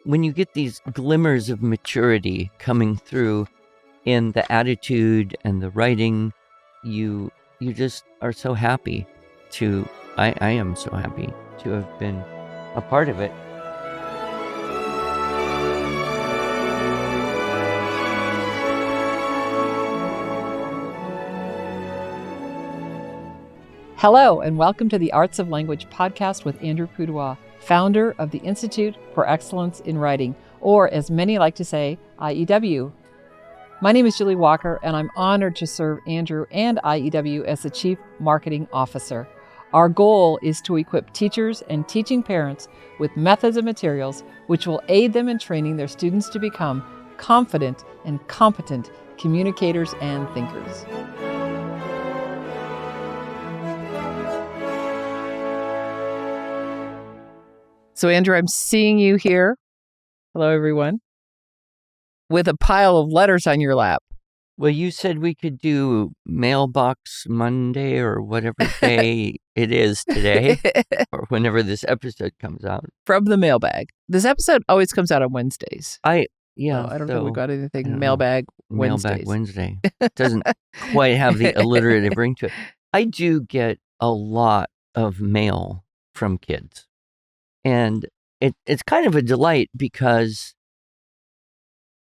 when you get these glimmers of maturity coming through in the attitude and the writing, you just are so happy to, I am so happy to have been a part of it. Hello, and welcome to the Arts of Language podcast with Andrew Pudewa, founder of the Institute for Excellence in Writing, or as many like to say, IEW. My name is Julie Walker, and I'm honored to serve Andrew and IEW as the Chief Marketing Officer. Our goal is to equip teachers and teaching parents with methods and materials which will aid them in training their students to become confident and competent communicators and thinkers. So, Andrew, I'm seeing you here. Hello, everyone. With a pile of letters on your lap. Well, you said we could do Mailbox Monday or whatever day it is today, or whenever this episode comes out. From the Mailbag. This episode always comes out on Wednesdays. I don't think we've got anything Mailbag Wednesdays. Mailbag Wednesday. Doesn't quite have the alliterative ring to it. I do get a lot of mail from kids. And it's kind of a delight because,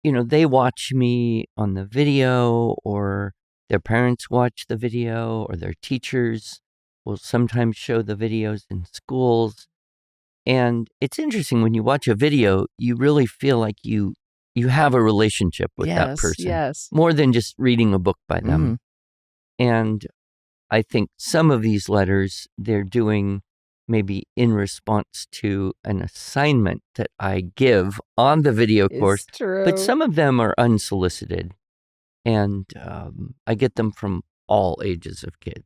you know, they watch me on the video, or their parents watch the video, or their teachers will sometimes show the videos in schools. And it's interesting, when you watch a video, you really feel like you have a relationship with that person. Yes. More than just reading a book by them. Mm-hmm. And I think some of these letters they're doing maybe in response to an assignment that I give on the video course. True. But some of them are unsolicited. And I get them from all ages of kids,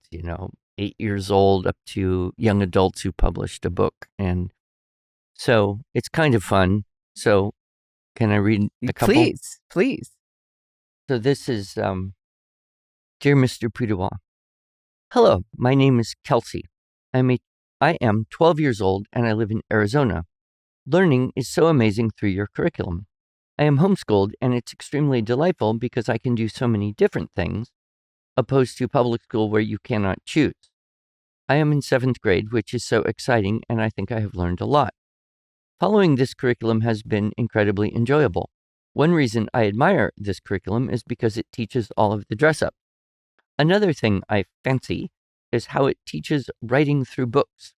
8 years old up to young adults who published a book. And so it's kind of fun. So can I read a couple? Please. So this is, Dear Mr. Pudewa. Hello, my name is Kelsey. I am 12 years old and I live in Arizona. Learning is so amazing through your curriculum. I am homeschooled and it's extremely delightful because I can do so many different things, opposed to public school where you cannot choose. I am in 7th grade, which is so exciting, and I think I have learned a lot. Following this curriculum has been incredibly enjoyable. One reason I admire this curriculum is because it teaches all of the dress-up. Another thing I fancy is how it teaches writing through books.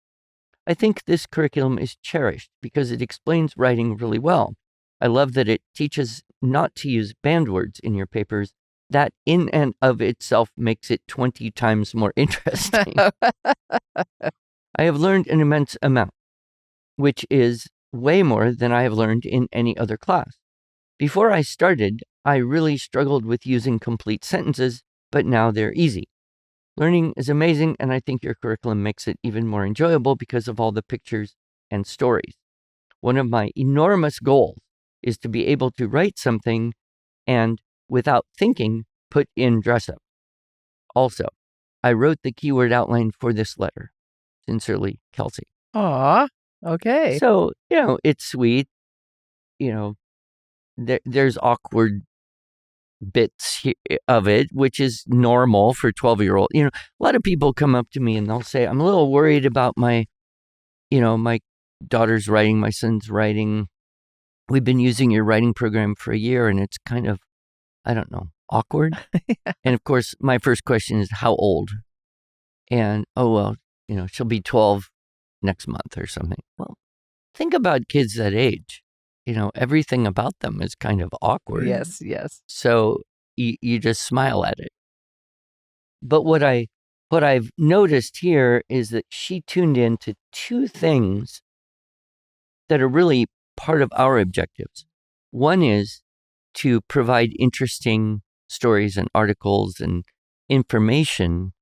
I think this curriculum is cherished because it explains writing really well. I love that it teaches not to use banned words in your papers. That in and of itself makes it 20 times more interesting. I have learned an immense amount, which is way more than I have learned in any other class. Before I started, I really struggled with using complete sentences, but now they're easy. Learning is amazing, and I think your curriculum makes it even more enjoyable because of all the pictures and stories. One of my enormous goals is to be able to write something and, without thinking, put in dress-up. Also, I wrote the keyword outline for this letter. Sincerely, Kelsey. Aw, okay. So, it's sweet. There's awkward bits of it, which is normal for 12-year-old. A lot of people come up to me and they'll say, I'm a little worried about my daughter's writing, my son's writing. We've been using your writing program for a year and it's kind of, awkward. Yeah. And of course, my first question is, how old? And, she'll be 12 next month or something. Well, think about kids that age. Everything about them is kind of awkward. Yes. So you just smile at it. But what I've noticed here is that she tuned in to two things that are really part of our objectives. One is to provide interesting stories and articles and information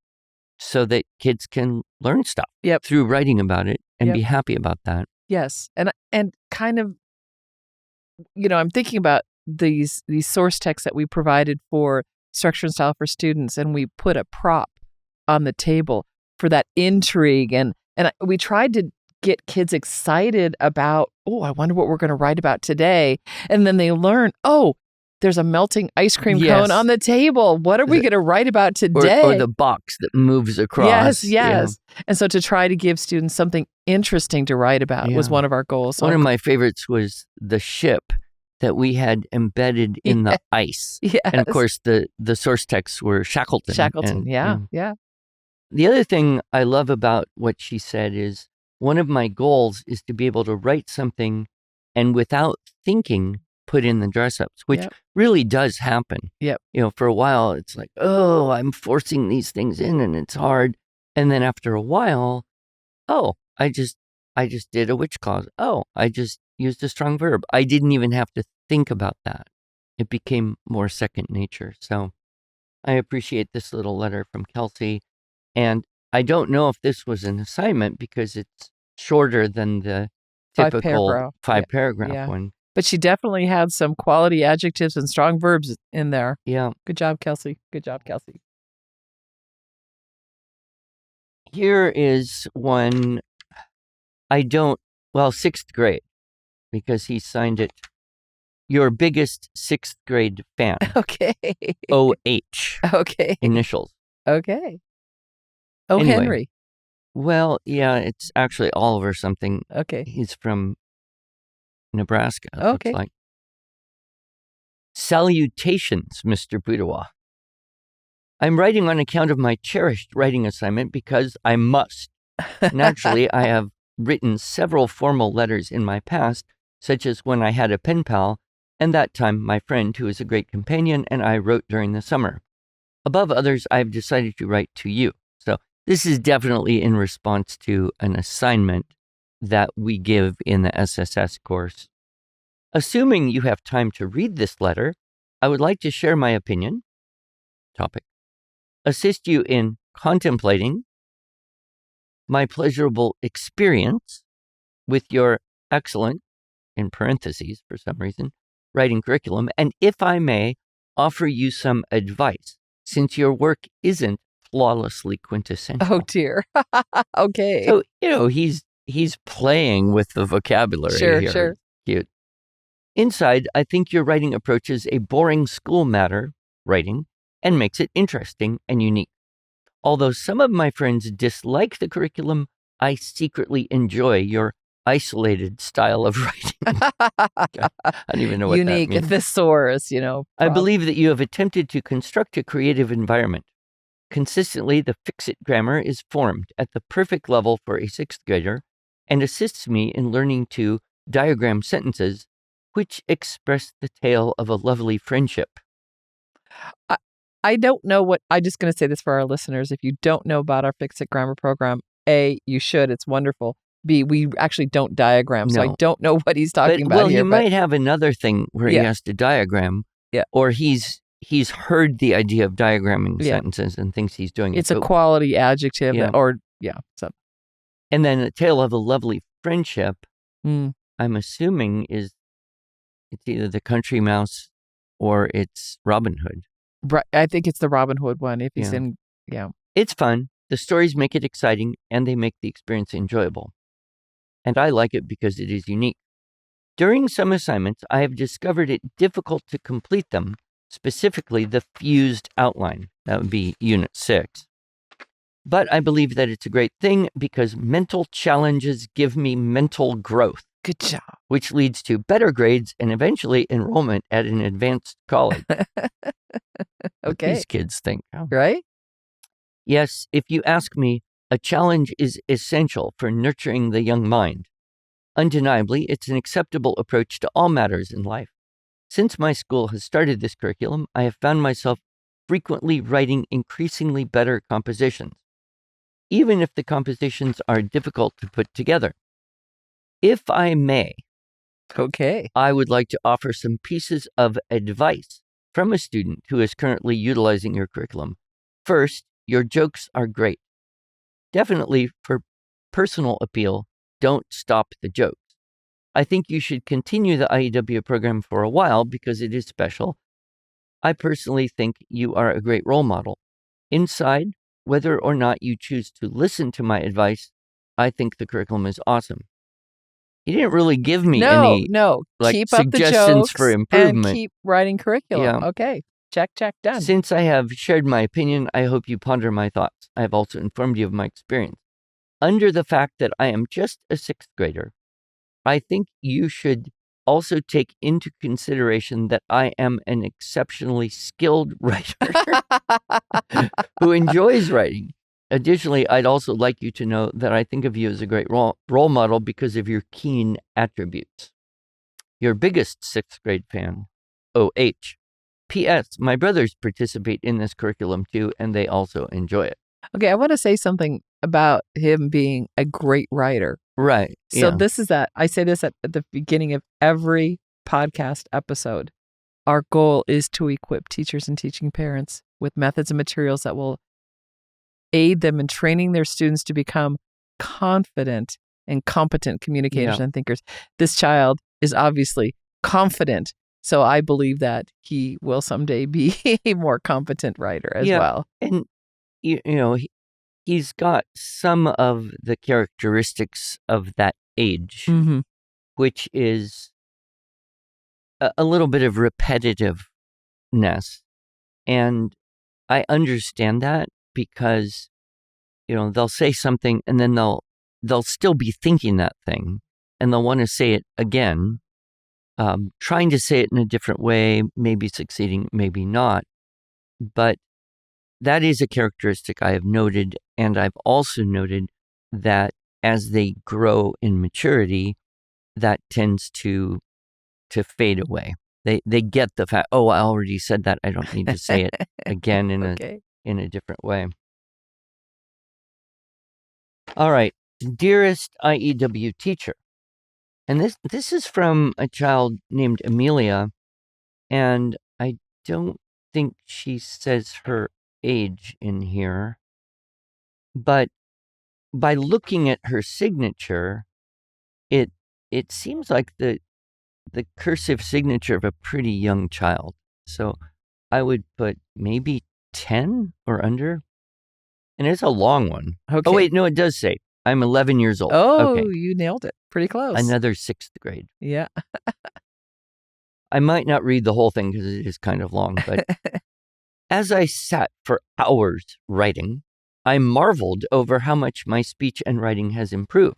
so that kids can learn stuff through writing about it and be happy about that. Yes. And kind of, I'm thinking about these source texts that we provided for Structure and Style for Students, and we put a prop on the table for that intrigue. And we tried to get kids excited about, oh, I wonder what we're going to write about today. And then they learn, oh, there's a melting ice cream cone on the table. What are we going to write about today? Or the box that moves across. Yes. And so to try to give students something interesting to write about was one of our goals. One of my favorites was the ship that we had embedded in the ice. Yes. And of course, the source texts were Shackleton. Shackleton, yeah. The other thing I love about what she said is one of my goals is to be able to write something and without thinking, put in the dress ups, which really does happen. Yep. For a while, it's like, oh, I'm forcing these things in and it's hard. And then after a while, oh, I just did a which clause. Oh, I just used a strong verb. I didn't even have to think about that. It became more second nature. So I appreciate this little letter from Kelsey. And I don't know if this was an assignment because it's shorter than the typical five paragraph one. But she definitely had some quality adjectives and strong verbs in there. Yeah. Good job, Kelsey. Good job, Kelsey. Here is one sixth grade, because he signed it, your biggest sixth grade fan. Okay. OH. Okay. Initials. Okay. Oh, anyway, Henry. Well, yeah, it's actually Oliver something. Okay. He's from Nebraska. Okay. Looks like. Salutations, Mr. Boudoir. I'm writing on account of my cherished writing assignment because I must. Naturally, I have written several formal letters in my past, such as when I had a pen pal, and that time my friend, who is a great companion, and I wrote during the summer. Above others, I have decided to write to you. So this is definitely in response to an assignment that we give in the SSS course. Assuming you have time to read this letter, I would like to share my opinion, topic, assist you in contemplating my pleasurable experience with your excellent, in parentheses for some reason, writing curriculum, and if I may, offer you some advice, since your work isn't flawlessly quintessential. Oh, dear. Okay. So, he's playing with the vocabulary here. Sure. Cute. Inside, I think your writing approaches a boring school matter, writing, and makes it interesting and unique. Although some of my friends dislike the curriculum, I secretly enjoy your isolated style of writing. I don't even know what unique, that means. thesaurus, I believe that you have attempted to construct a creative environment. Consistently, the fix-it grammar is formed at the perfect level for a sixth grader and assists me in learning to diagram sentences which express the tale of a lovely friendship. I don't know what, I'm just going to say this for our listeners. If you don't know about our Fix It Grammar program, A, you should, it's wonderful. B, we actually don't diagram, so I don't know what he's talking about here. He might have another thing where he has to diagram, or he's heard the idea of diagramming sentences and thinks he's doing it. It's a quality adjective, so. And then a tale of a lovely friendship, I'm assuming it's either the Country Mouse or it's Robin Hood. Right, I think it's the Robin Hood one. If he's in, It's fun. The stories make it exciting, and they make the experience enjoyable. And I like it because it is unique. During some assignments, I have discovered it difficult to complete them, specifically the fused outline. That would be Unit 6. But I believe that it's a great thing because mental challenges give me mental growth. Good job. Which leads to better grades and eventually enrollment at an advanced college. Okay. These kids think. Oh. Right? Yes, if you ask me, a challenge is essential for nurturing the young mind. Undeniably, it's an acceptable approach to all matters in life. Since my school has started this curriculum, I have found myself frequently writing increasingly better compositions, even if the compositions are difficult to put together. If I may, I would like to offer some pieces of advice from a student who is currently utilizing your curriculum. First, your jokes are great. Definitely for personal appeal, don't stop the jokes. I think you should continue the IEW program for a while because it is special. I personally think you are a great role model. Inside, whether or not you choose to listen to my advice, I think the curriculum is awesome. He didn't really give me any keep up the suggestions jokes for improvement. and keep writing curriculum. Yeah. Okay, check, done. Since I have shared my opinion, I hope you ponder my thoughts. I have also informed you of my experience. Under the fact that I am just a 6th grader, I think you should also take into consideration that I am an exceptionally skilled writer who enjoys writing. Additionally, I'd also like you to know that I think of you as a great role model because of your keen attributes. Your biggest 6th grade fan, OH. P.S. My brothers participate in this curriculum too, and they also enjoy it. Okay, I want to say something about him being a great writer. Right. So yeah. this is that. I say this at the beginning of every podcast episode. Our goal is to equip teachers and teaching parents with methods and materials that will aid them in training their students to become confident and competent communicators and thinkers. This child is obviously confident, so I believe that he will someday be a more competent writer as well. And, he's got some of the characteristics of that age, which is a little bit of repetitiveness. And I understand that because, they'll say something and then they'll still be thinking that thing and they'll want to say it again, trying to say it in a different way, maybe succeeding, maybe not. But that is a characteristic I have noted. And I've also noted that as they grow in maturity, that tends to fade away. They get the fact, I already said that. I don't need to say it again in a different way. All right. Dearest IEW teacher. And this is from a child named Amelia, and I don't think she says her age in here. But by looking at her signature, it seems like the cursive signature of a pretty young child. So I would put maybe 10 or under. And it's a long one. Okay. Oh, wait, no, it does say I'm 11 years old. Oh, okay. You nailed it. Pretty close. Another 6th grade. Yeah. I might not read the whole thing because it is kind of long, but as I sat for hours writing, I marveled over how much my speech and writing has improved.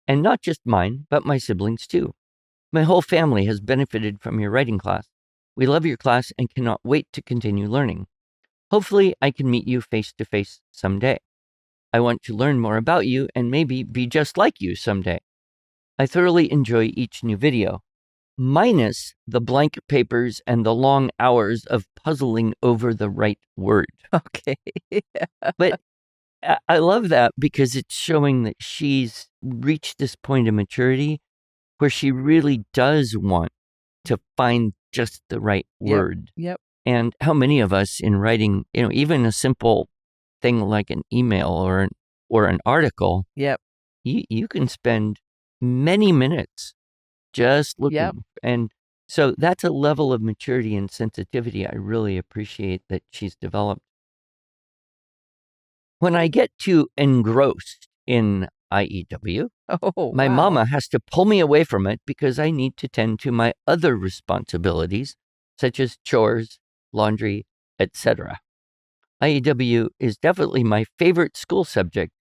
And not just mine, but my siblings too. My whole family has benefited from your writing class. We love your class and cannot wait to continue learning. Hopefully, I can meet you face to face someday. I want to learn more about you and maybe be just like you someday. I thoroughly enjoy each new video, minus the blank papers and the long hours of puzzling over the right word. Okay. But I love that because it's showing that she's reached this point of maturity where she really does want to find just the right word. Yep. And how many of us in writing, even a simple thing like an email or an article, you can spend many minutes just looking. Yep. And so that's a level of maturity and sensitivity I really appreciate that she's developed. When I get too engrossed in IEW, my mama has to pull me away from it because I need to tend to my other responsibilities, such as chores, laundry, etc. IEW is definitely my favorite school subject,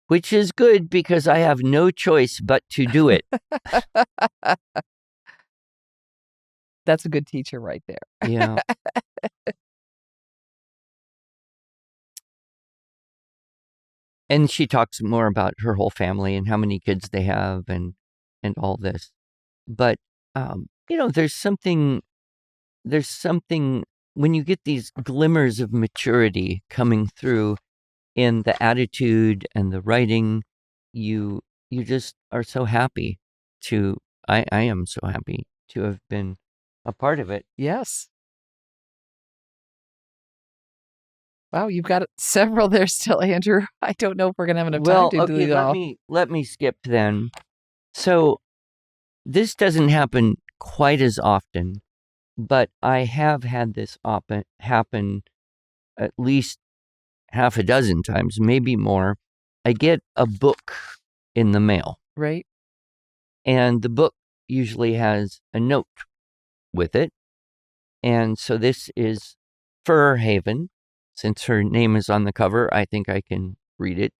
which is good because I have no choice but to do it. That's a good teacher right there. Yeah. And she talks more about her whole family and how many kids they have and all this. But, there's something when you get these glimmers of maturity coming through in the attitude and the writing, you just are so happy I am so happy to have been a part of it. Yes. Wow, you've got several there still, Andrew. I don't know if we're going to have enough time to do it all. Let me skip then. So this doesn't happen quite as often, but I have had this happen at least half a dozen times, maybe more. I get a book in the mail. Right. And the book usually has a note with it. And so this is Fur Haven. Since her name is on the cover, I think I can read it.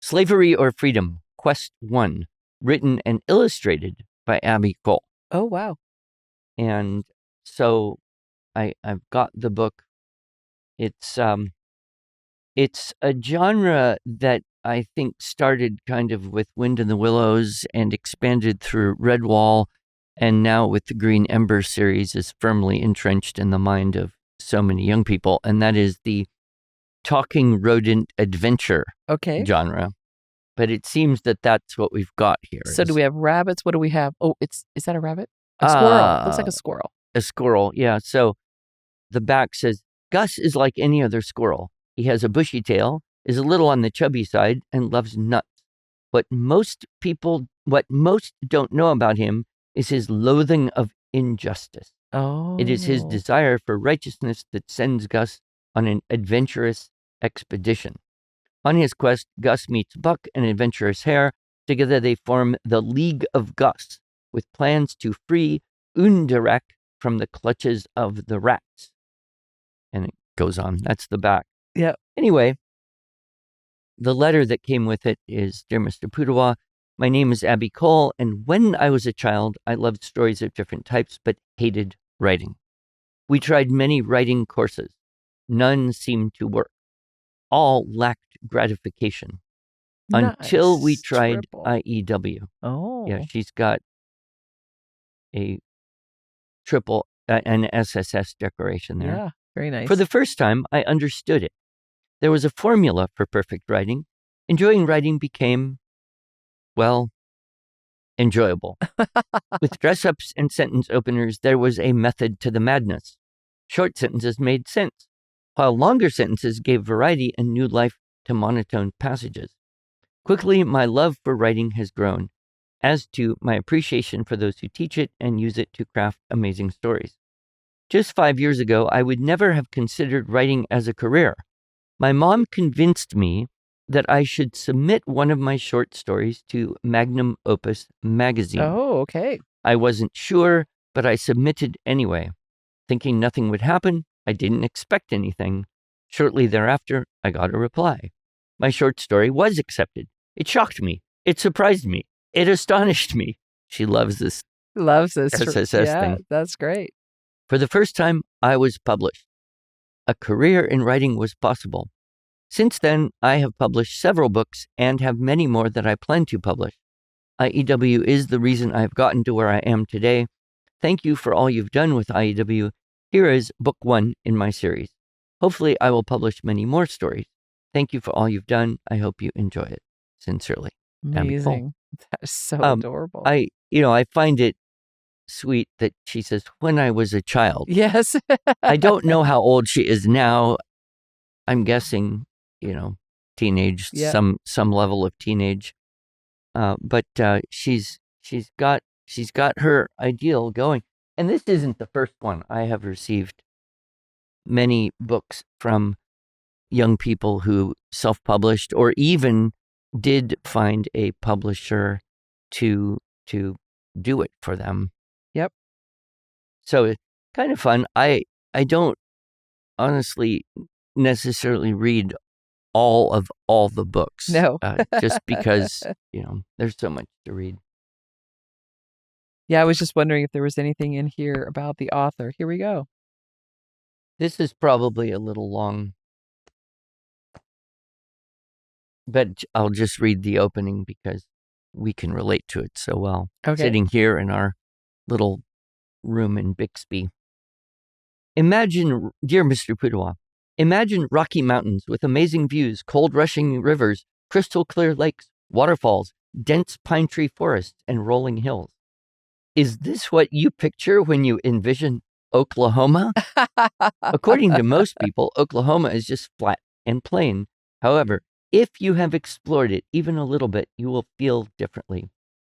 Slavery or Freedom, Quest 1, written and illustrated by Abby Cole. Oh, wow. And so I've got the book. It's a genre that I think started kind of with Wind in the Willows and expanded through Redwall, and now with the Green Ember series is firmly entrenched in the mind of so many young people, and that is the talking rodent adventure genre. But it seems that that's what we've got here. So do we have rabbits? What do we have? Oh, is that a rabbit? A squirrel. Looks like a squirrel. A squirrel, yeah. So the back says, Gus is like any other squirrel. He has a bushy tail, is a little on the chubby side, and loves nuts. What most don't know about him is his loathing of injustice. Oh. It is his desire for righteousness that sends Gus on an adventurous expedition. On his quest, Gus meets Buck, an adventurous hare. Together they form the League of Gus, with plans to free Undirek from the clutches of the rats. And it goes on. That's the back. Yeah. Anyway, the letter that came with it is, Dear Mr. Pudawa, my name is Abby Cole, and when I was a child, I loved stories of different types, but hated writing. We tried many writing courses. None seemed to work. All lacked gratification. Until we tried IEW. Oh. Yeah, she's got a triple, an SSS decoration there. Yeah, very nice. For the first time, I understood it. There was a formula for perfect writing. Enjoying writing became, well, enjoyable. With dress-ups and sentence openers, there was a method to the madness. Short sentences made sense, while longer sentences gave variety and new life to monotone passages. Quickly, my love for writing has grown, as to my appreciation for those who teach it and use it to craft amazing stories. Just 5 years ago, I would never have considered writing as a career. My mom convinced me that I should submit one of my short stories to Magnum Opus magazine. Oh, okay. I wasn't sure, but I submitted anyway. Thinking nothing would happen, I didn't expect anything. Shortly thereafter, I got a reply. My short story was accepted. It shocked me. It surprised me. It astonished me. She loves this. SSS yeah, thing. That's great. For the first time, I was published. A career in writing was possible. Since then, I have published several books and have many more that I plan to publish. IEW is the reason I've gotten to where I am today. Thank you for all you've done with IEW. Here is book 1 in my series. Hopefully, I will publish many more stories. Thank you for all you've done. I hope you enjoy it. Sincerely. Amazing. That is so adorable. I find it sweet that she says, when I was a child. Yes. I don't know how old she is now. I'm guessing, teenage, some level of teenage. But she's got her ideal going. And this isn't the first one. I have received many books from young people who self-published or even did find a publisher to do it for them. Yep. So it's kind of fun. I don't honestly necessarily read all of all the books. No. Just because, there's so much to read. Yeah, I was just wondering if there was anything in here about the author. Here we go. This is probably a little long, but I'll just read the opening because we can relate to it so well. Okay. Sitting here in our little room in Bixby. Imagine, dear Mr. Pudawa, imagine Rocky Mountains with amazing views, cold rushing rivers, crystal clear lakes, waterfalls, dense pine tree forests, and rolling hills. Is this what you picture when you envision Oklahoma? According to most people, Oklahoma is just flat and plain. However, if you have explored it even a little bit, you will feel differently.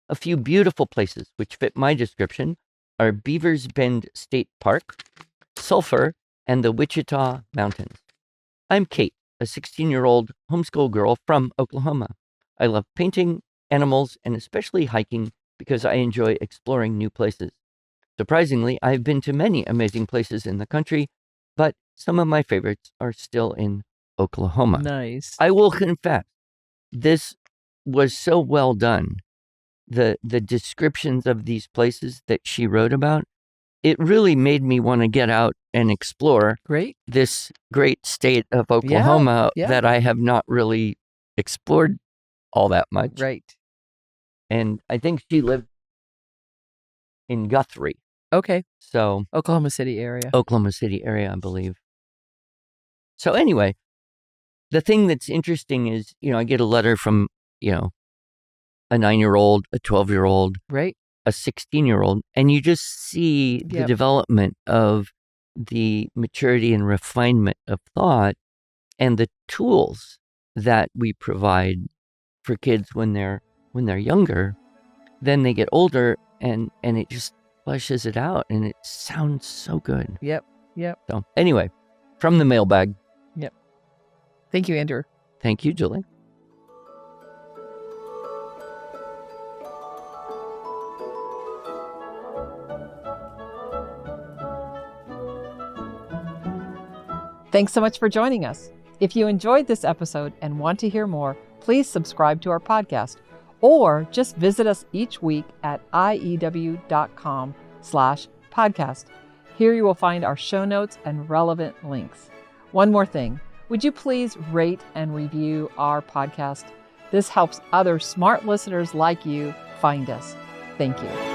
A few beautiful places which fit my description are Beavers Bend State Park, Sulphur, and the Wichita Mountains. I'm Kate, a 16-year-old homeschool girl from Oklahoma. I love painting, animals, and especially hiking because I enjoy exploring new places. Surprisingly, I've been to many amazing places in the country, but some of my favorites are still in Oklahoma. Nice. I will confess, this was so well done. The descriptions of these places that she wrote about, it really made me want to get out and explore Great. this great state of Oklahoma Yeah. that I have not really explored all that much. Right. And I think she lived in Guthrie. Okay. So Oklahoma City area. Oklahoma City area, I believe. So anyway, the thing that's interesting is, I get a letter from, a 9-year-old, a 12-year-old, Right. a 16-year-old, and you just see the Yep. development of the maturity and refinement of thought and the tools that we provide for kids when they're younger. Then they get older and it just flushes it out and it sounds so good. Yep. So anyway, from the mailbag. Thank you, Andrew. Thank you, Julie. Thanks so much for joining us. If you enjoyed this episode and want to hear more, please subscribe to our podcast or just visit us each week at iew.com/podcast. Here you will find our show notes and relevant links. One more thing, would you please rate and review our podcast? This helps other smart listeners like you find us. Thank you.